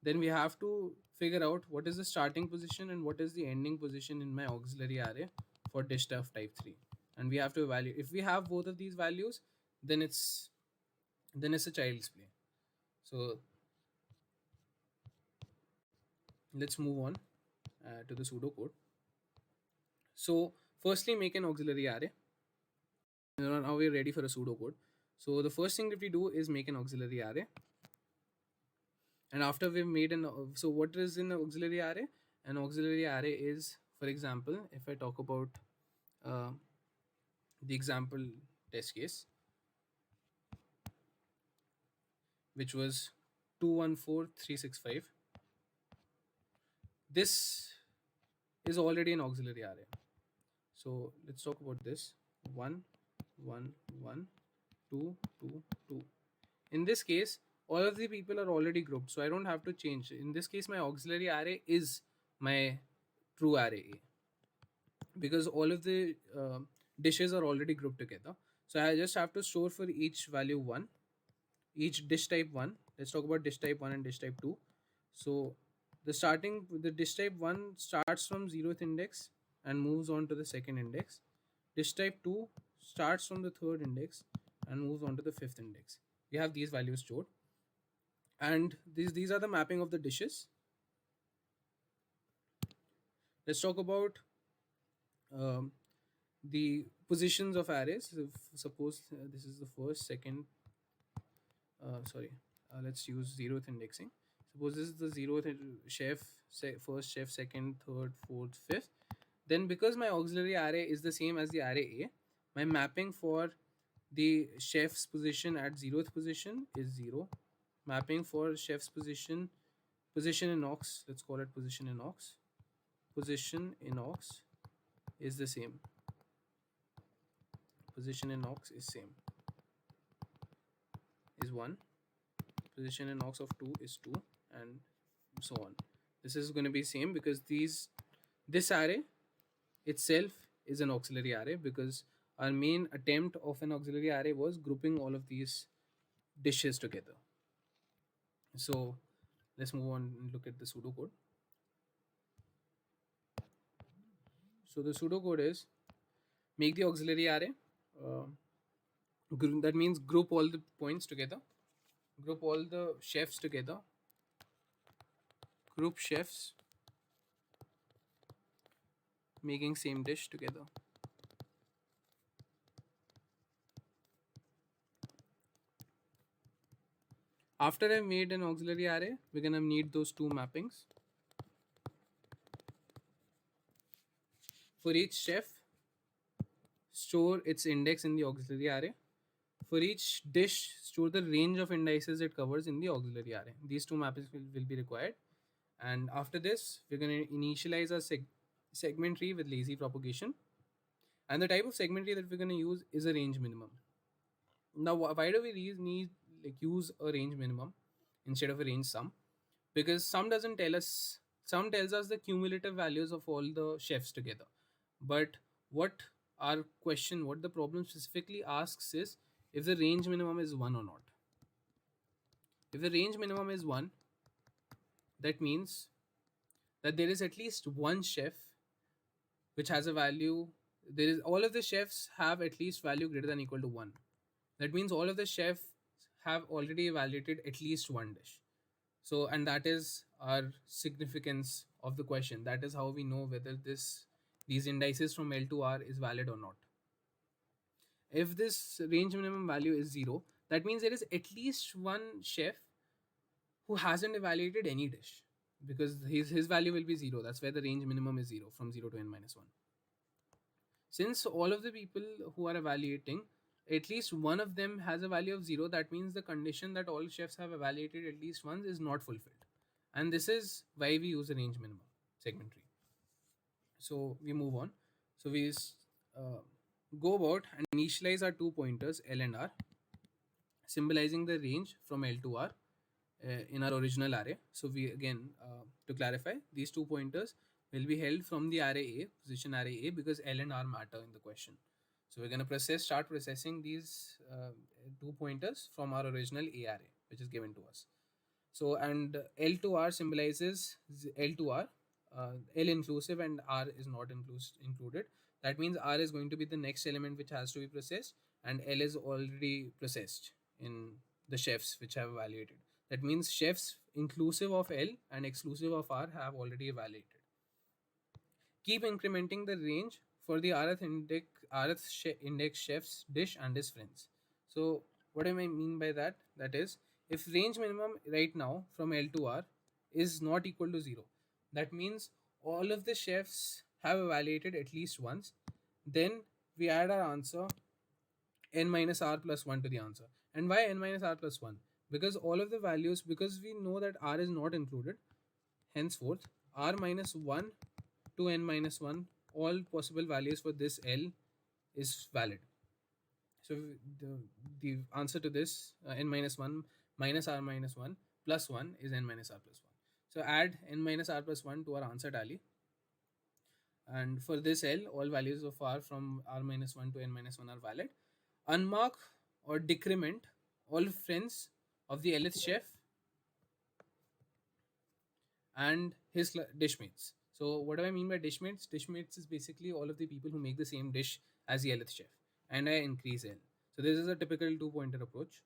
S1: then we have to figure out what is the starting position and what is the ending position in my auxiliary array for dish of type 3, and we have to evaluate. If we have both of these values, then it's a child's play. So let's move on to the pseudocode. So firstly, make an auxiliary array. Now we're ready for a pseudocode. So the first thing that we do is make an auxiliary array. And after we've made so what is in the auxiliary array? An auxiliary array is, for example, if I talk about uh, the example test case, which was 214365, this is already an auxiliary array. So let's talk about this. 1 1 1 2 2 2. In this case, all of the people are already grouped, so I don't have to change. In this case, my auxiliary array is my true array A, because all of the dishes are already grouped together. So I just have to store for each value 1, each dish type 1. Let's talk about dish type 1 and dish type 2. So the dish type 1 starts from 0th index and moves on to the second index. Dish type 2 starts from the third index and moves on to the fifth index. We have these values stored, and these are the mapping of the dishes. Let's talk about um, the positions of arrays. If, suppose this is the first, second, let's use 0th indexing. Suppose this is the 0th chef, first chef, second, third, fourth, fifth. Then because my auxiliary array is the same as the array A, my mapping for the chef's position at 0th position is 0. Mapping for chef's position in ox, let's call it position in ox. Position in ox is the same. Position in ox is same, is 1. Position in ox of 2 is 2, and so on. This is going to be same because this array itself is an auxiliary array, because our main attempt of an auxiliary array was grouping all of these dishes together. So let's move on and look at the pseudocode. So the pseudocode is make the auxiliary array. That means group all the points together, group all the chefs together, group chefs making same dish together. After I've made an auxiliary array, we're gonna need those two mappings. For each chef, store its index in the auxiliary array. For each dish, store the range of indices it covers in the auxiliary array. These two mappings will be required. And after this, we're going to initialize our segment tree with lazy propagation. And the type of segment tree that we're going to use is a range minimum. Now, why do we need use a range minimum instead of a range sum? Because sum doesn't tell us, sum tells us the cumulative values of all the chefs together. But what the problem specifically asks is if the range minimum is 1 or not. If the range minimum is 1, that means that there is at least one chef which has a value. All of the chefs have at least value greater than or equal to 1. That means all of the chefs have already evaluated at least one dish. So, and that is our significance of the question. That is how we know whether these indices from L to R is valid or not. If this range minimum value is 0, that means there is at least one chef who hasn't evaluated any dish, because his value will be 0. That's why the range minimum is 0, from 0 to n minus 1. Since all of the people who are evaluating, at least one of them has a value of 0, that means the condition that all chefs have evaluated at least once is not fulfilled. And this is why we use a range minimum segment tree. So we move on. So we go about and initialize our 2 pointers L and R, symbolizing the range from L to R in our original array. So we again, to clarify, these 2 pointers will be held from the array A, position array A, because L and R matter in the question. So we're going to start processing these 2 pointers from our original A array, which is given to us. So, and L to R symbolizes L to R L inclusive and R is not included. That means R is going to be the next element which has to be processed, and L is already processed in the chefs which have evaluated. That means chefs inclusive of L and exclusive of R have already evaluated. Keep incrementing the range for the index chef's dish and his friends. So what do I mean by that? That is, if range minimum right now from L to R is not equal to 0, that means all of the chefs have evaluated at least once. Then we add our answer n minus r plus 1 to the answer. And why n minus r plus 1? Because all of the values, because we know that r is not included, henceforth r minus 1 to n minus 1, all possible values for this L is valid. So the answer to this n minus 1 minus r minus 1 plus 1 is n minus r plus 1. So add n minus r plus 1 to our answer tally. And for this L, all values of r from r minus 1 to n minus 1 are valid. Unmark or decrement all friends of the Lth chef and his dishmates. So what do I mean by dishmates? Dishmates is basically all of the people who make the same dish as the Lth chef, and I increase L. So this is a typical two-pointer approach,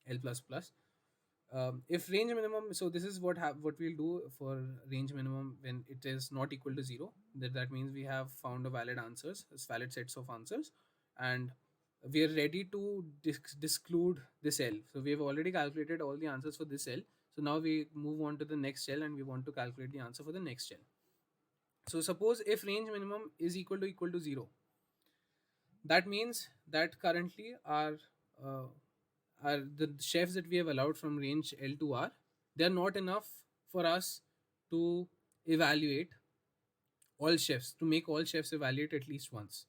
S1: L plus plus. If range minimum, so this is what we'll do for range minimum when it is not equal to 0. That means we have found a valid answers, valid sets of answers, and we are ready to disclude this L. So we have already calculated all the answers for this L. So now we move on to the next cell and we want to calculate the answer for the next cell. So suppose if range minimum is equal to 0, that means that currently uh, the chefs that we have allowed from range L to R, they are not enough for us to evaluate all chefs, to make all chefs evaluate at least once.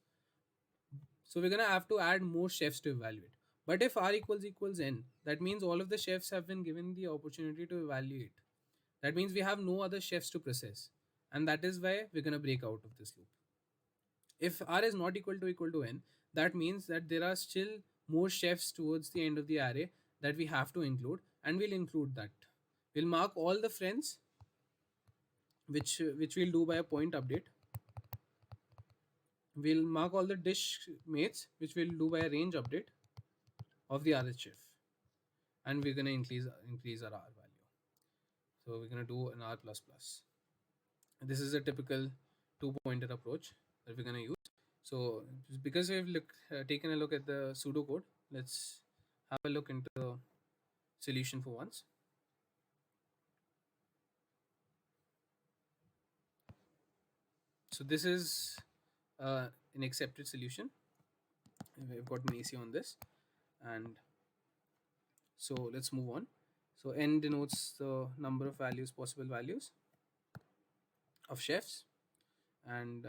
S1: So we're gonna have to add more chefs to evaluate. But if R equals N, that means all of the chefs have been given the opportunity to evaluate. That means we have no other chefs to process. And that is why we're gonna break out of this loop. If R is not equal to N, that means that there are still more chefs towards the end of the array that we have to include, and we'll include that. We'll mark all the friends, which we'll do by a point update. We'll mark all the dish mates, which we'll do by a range update of the RH chef, and we're gonna increase our R value. So we're gonna do an R plus plus. This is a typical two-pointer approach that we're gonna use. So because we've taken a look at the pseudo code, let's have a look into the solution for once. So this is an accepted solution. We've got an AC on this, and so let's move on. So n denotes the number of possible values of chefs, and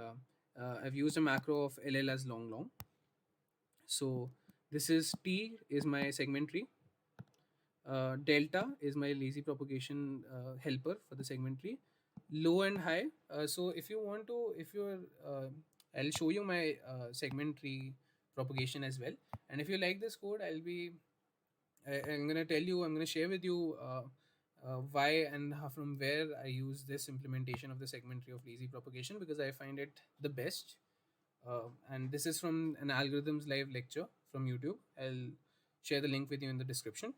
S1: I've used a macro of ll as long. So this is T is my segment tree, delta is my lazy propagation helper for the segment tree, low and high. So if you want to, I'll show you my segment tree propagation as well. And if you like this code, I'm going to tell you, I'm going to share with you why and how, from where I use this implementation of the segment tree of lazy propagation, because I find it the best. And this is from an algorithms live lecture from YouTube. I'll share the link with you in the description.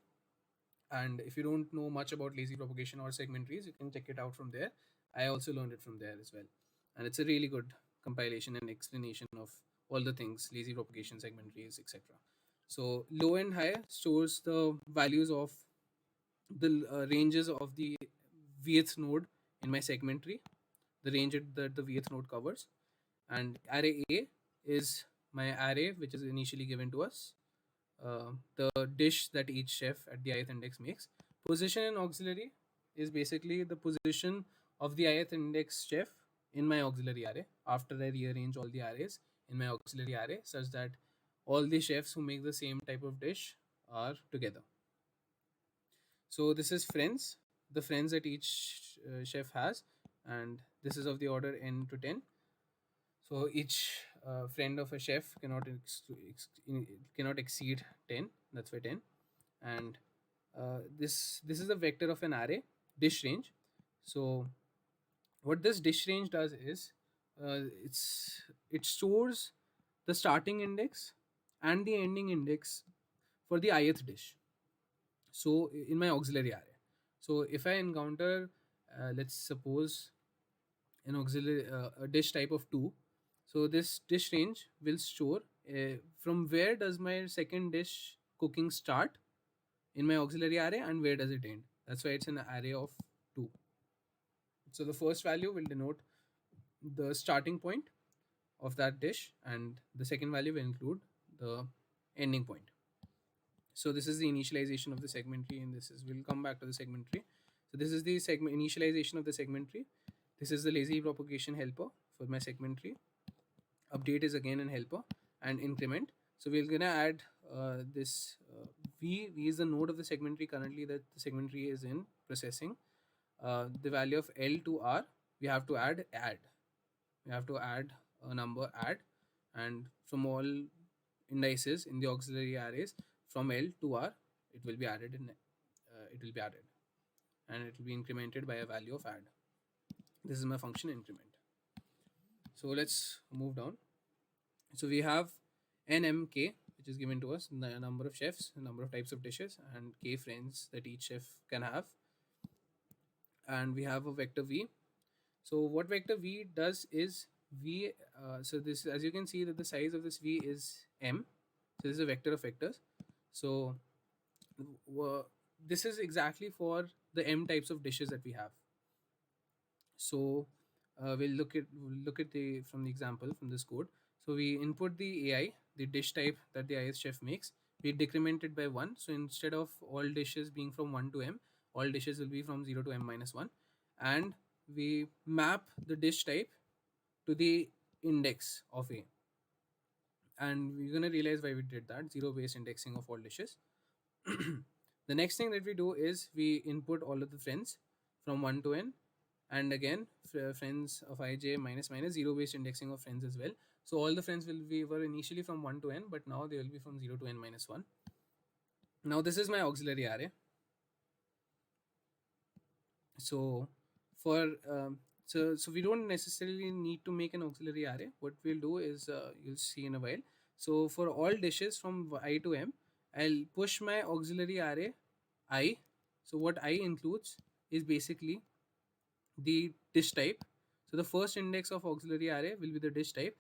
S1: And if you don't know much about lazy propagation or segment trees, you can check it out from there. I also learned it from there as well. And it's a really good compilation and explanation of all the things, lazy propagation, segment trees, etc. So low and high stores the values of the ranges of the vth node in my segment tree, the range that the vth node covers. And array A is my array which is initially given to us, the dish that each chef at the ith index makes. Position and auxiliary is basically the position of the ith index chef in my auxiliary array after I rearrange all the arrays in my auxiliary array such that all the chefs who make the same type of dish are together. So this is friends, the friends that each chef has, and this is of the order n to 10. So each friend of a chef cannot exceed 10. That's why 10. And this is a vector of an array dish range. So What this dish range does is it stores the starting index and the ending index for the ith dish. So in my auxiliary array, so if I encounter let's suppose an auxiliary a dish type of 2, so this dish range will store from where does my second dish cooking start in my auxiliary array and where does it end. That's why it's an array of 2. So the first value will denote the starting point of that dish, and the second value will include the ending point. So this is the initialization of the segment tree, and this is, we'll come back to the segment tree. So this is the segment initialization of the segment tree. This is the lazy propagation helper for my segment tree. Update is again an helper, and increment. So we're gonna add this v is the node of the segment tree currently that the segment tree is in processing. The value of L to R, we have to add we have to add a number add, and from all indices in the auxiliary arrays from L to R, it will be added and it will be incremented by a value of add. This is my function increment. So let's move down. So we have nmk, which is given to us, the number of chefs, the number of types of dishes, and k friends that each chef can have. And we have a vector v. So what vector v does is v, so this, as you can see that the size of this v is m. So this is a vector of vectors. So this is exactly for the m types of dishes that we have. So we'll look at the from the example from this code. So we input the AI, the dish type that the IS chef makes. We decrement it by 1. So instead of all dishes being from 1 to m, all dishes will be from 0 to m minus 1. And we map the dish type to the index of A. And we're going to realize why we did that, zero based indexing of all dishes. The next thing that we do is we input all of the friends from 1 to n, and again friends of ij minus minus, zero based indexing of friends as well. So all the friends were initially from 1 to n, but now they will be from 0 to n minus 1. Now this is my auxiliary array. So for so we don't necessarily need to make an auxiliary array. What we'll do is you'll see in a while. So for all dishes from I to m, I'll push my auxiliary array I. So what I includes is basically the dish type. So the first index of auxiliary array will be the dish type.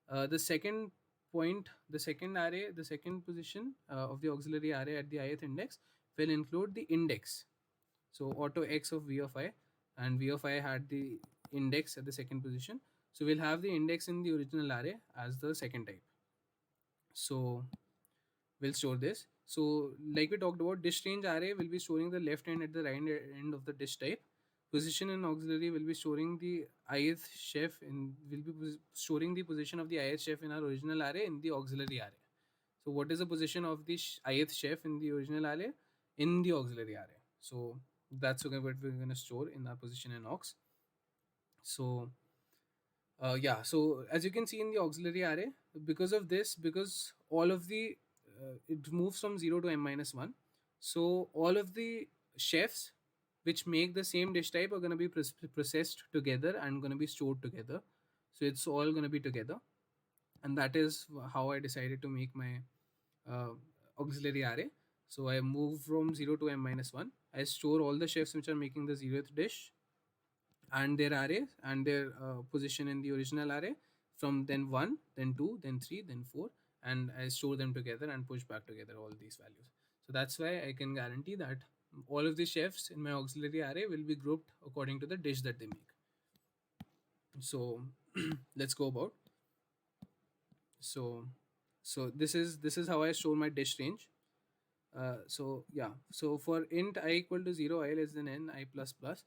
S1: The second point, the second array, the second position of the auxiliary array at the ith index will include the index. So auto x of v of I, and v of I had the index at the second position. So we'll have the index in the original array as the second type. So we'll store this. So like we talked about, dish range array will be storing the left end at the right end of the dish type. Position and auxiliary will be storing the ith chef in, will be storing the position of the ith chef in our original array in the auxiliary array. So what is the position of the ith chef in the original array? In the auxiliary array. So that's what we're going to store in our position and aux. So yeah, so as you can see in the auxiliary array, because of this, because all of the it moves from 0 to m minus 1, so all of the chefs which make the same dish type are going to be processed together and going to be stored together. So it's all going to be together, and that is how I decided to make my uh, auxiliary array. So I move from 0 to m minus 1. I store all the chefs which are making the 0th dish and their array and their position in the original array from then 1, then 2, then 3, then 4, and I store them together and push back together all these values. So that's why I can guarantee that all of the chefs in my auxiliary array will be grouped according to the dish that they make. So let's go about. So this is how I store my dish range. So yeah, so for int I equal to 0, I less than n, I plus plus,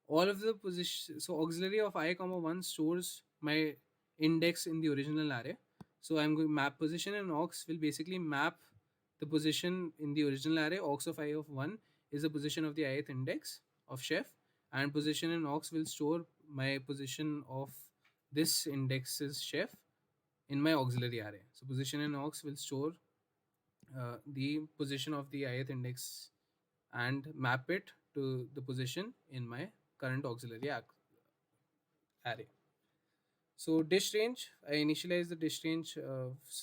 S1: all of the position, so auxiliary of I comma 1 stores my index in the original array. So I'm going map position, and aux will basically map the position in the original array. Aux of I of 1 is the position of the ith index of chef, and position in aux will store my position of this index's chef in my auxiliary array. So position in aux will store the position of the ith index and map it to the position in my current auxiliary array. So dish range, I initialize the dish range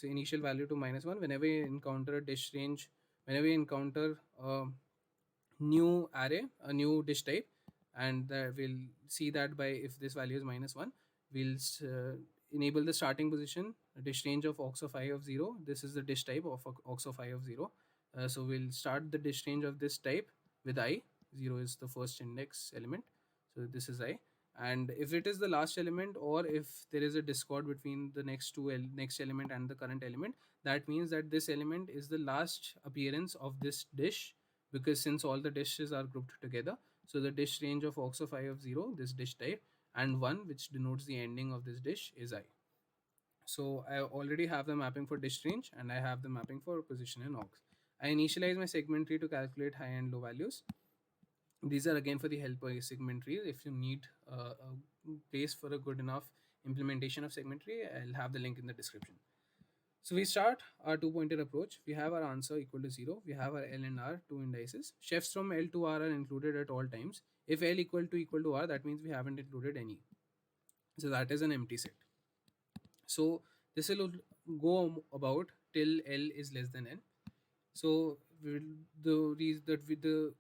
S1: initial value to -1 whenever you encounter a dish range, whenever you encounter a new array, a new dish type, and we'll see that by if this value is -1, we'll enable the starting position, a dish range of aux of I of 0. This is the dish type of aux of I of 0. So we'll start the dish range of this type with I. 0 is the first index element. So this is I. And if it is the last element, or if there is a discord between the next next element and the current element, that means that this element is the last appearance of this dish, because since all the dishes are grouped together, so the dish range of aux of I of 0, this dish type, and 1, which denotes the ending of this dish, is I. So I already have the mapping for dish range, and I have the mapping for position in aux. I initialize my segment tree to calculate high and low values. These are again for the helper segment tree. If you need a place for a good enough implementation of segment tree, I'll have the link in the description. So we start our two-pointer approach. We have our answer equal to 0. We have our L and R, two indices. Chefs from L to R are included at all times. If L equal to R, that means we haven't included any. So that is an empty set. So this will go about till L is less than N. So the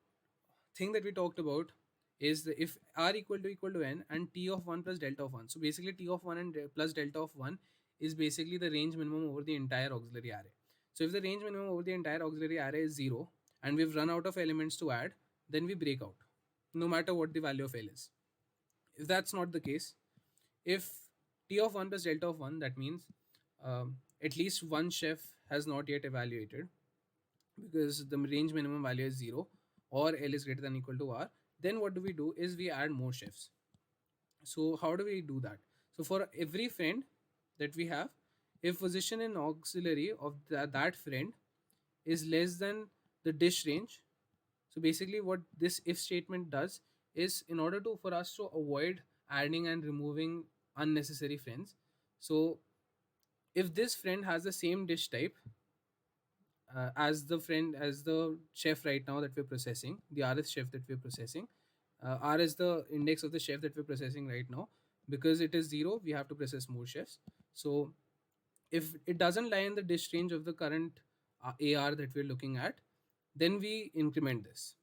S1: thing that we talked about is if R equal to N and T of 1 plus delta of 1. So basically T of 1 and plus delta of 1 is basically the range minimum over the entire auxiliary array. So if the range minimum over the entire auxiliary array is 0 and we've run out of elements to add, then we break out, no matter what the value of L is. If that's not the case, if T of 1 plus delta of 1, that means at least one chef has not yet evaluated, because the range minimum value is 0, or L is greater than equal to R, then what do we do is we add more chefs. So how do we do that? So for every friend that we have, if position in auxiliary of that friend is less than the dish range, so basically what this if statement does is, in order to for us to avoid adding and removing unnecessary friends, so if this friend has the same dish type as the chef right now that we're processing, the RS chef that we're processing, R is the index of the chef that we're processing right now. Because it is 0, we have to process more chefs. So if it doesn't lie in the dish range of the current AR that we're looking at, then we increment this.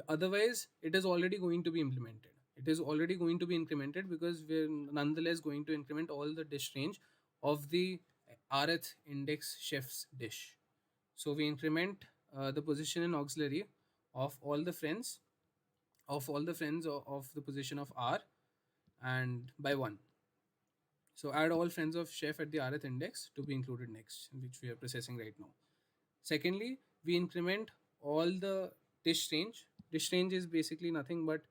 S1: Otherwise, it is already going to be implemented. It is already going to be incremented, because we're nonetheless going to increment all the dish range of the Rth index chef's dish. So we increment the position in auxiliary of all the friends of the position of R, and by 1. So add all friends of chef at the Rth index to be included next, which we are processing right now. Secondly, we increment all the dish range. Dish range is basically nothing but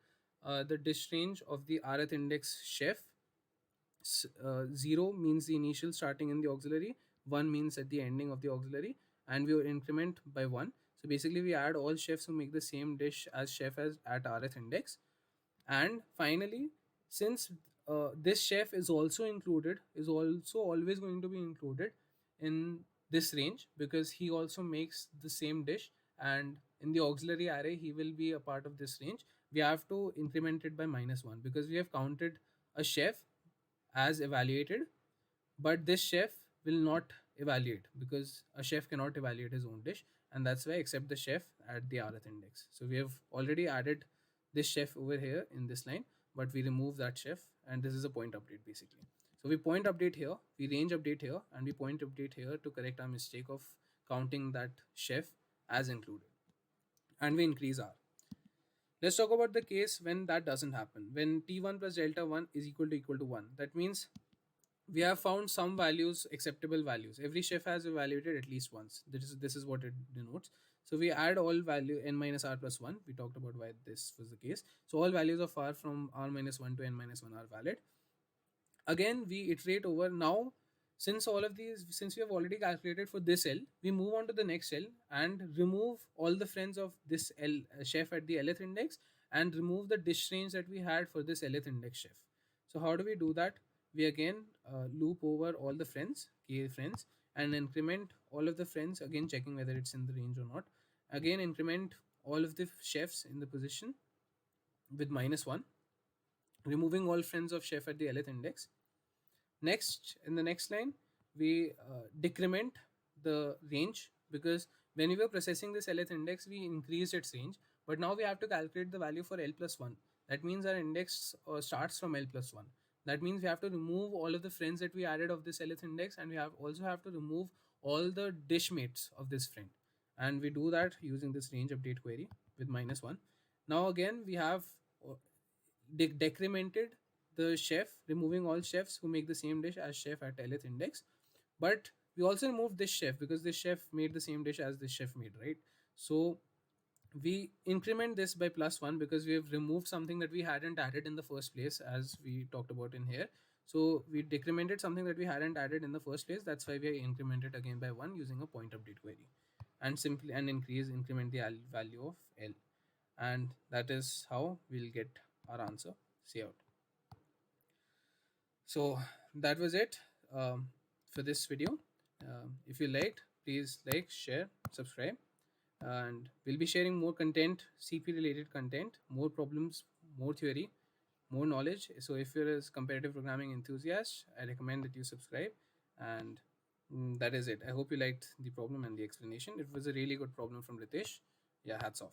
S1: the dish range of the Rth index chef. 0 means the initial starting in the auxiliary, 1 means at the ending of the auxiliary, and we will increment by 1. So basically we add all chefs who make the same dish as chef as at Rth index. And finally, since this chef is also always going to be included in this range, because he also makes the same dish, and in the auxiliary array he will be a part of this range, we have to increment it by -1, because we have counted a chef as evaluated, but this chef will not evaluate, because a chef cannot evaluate his own dish, and that's why accept the chef at the Rth index. So we have already added this chef over here in this line, but we remove that chef, and this is a point update basically. So we point update here, we range update here, and we point update here to correct our mistake of counting that chef as included, and we increase R. Let's talk about the case when that doesn't happen, when T1 plus delta 1 is equal to 1. That means we have found some values, acceptable values. Every chef has evaluated at least once. This is what it denotes. So we add all value n minus r plus 1. We talked about why this was the case. So all values of r from r minus 1 to n minus 1 are valid. Again, we iterate over. Now, since we have already calculated for this L, we move on to the next L and remove all the friends of this L chef at the Lth index, and remove the dish range that we had for this Lth index chef. So how do we do that? We again loop over all the friends, k friends, and increment all of the friends, again checking whether it's in the range or not. Again increment all of the chefs in the position with -1, removing all friends of chef at the lth index. Next, in the next line, we decrement the range, because when we were processing this lth index, we increased its range, but now we have to calculate the value for l plus 1. That means our index starts from l plus 1. That means we have to remove all of the friends that we added of this lth index, and we have to remove all the dish mates of this friend. And we do that using this range update query with -1. Now again, we have uh, decremented the chef, removing all chefs who make the same dish as chef at lth index. But we also removed this chef because this chef made the same dish as this chef made, right? So we increment this by +1 because we have removed something that we hadn't added in the first place, as we talked about in here. So we decremented something that we hadn't added in the first place. That's why we incremented again by 1 using a point update query, and simply and increment the value of l. And that is how we'll get our answer C out. So that was it for this video. If you liked, please like, share, subscribe, and we'll be sharing more content, CP related content, more problems, more theory, more knowledge. So if you're a comparative programming enthusiast, I recommend that you subscribe. And that is it. I hope you liked the problem and the explanation. It was a really good problem from Ritesh. Yeah, hats off.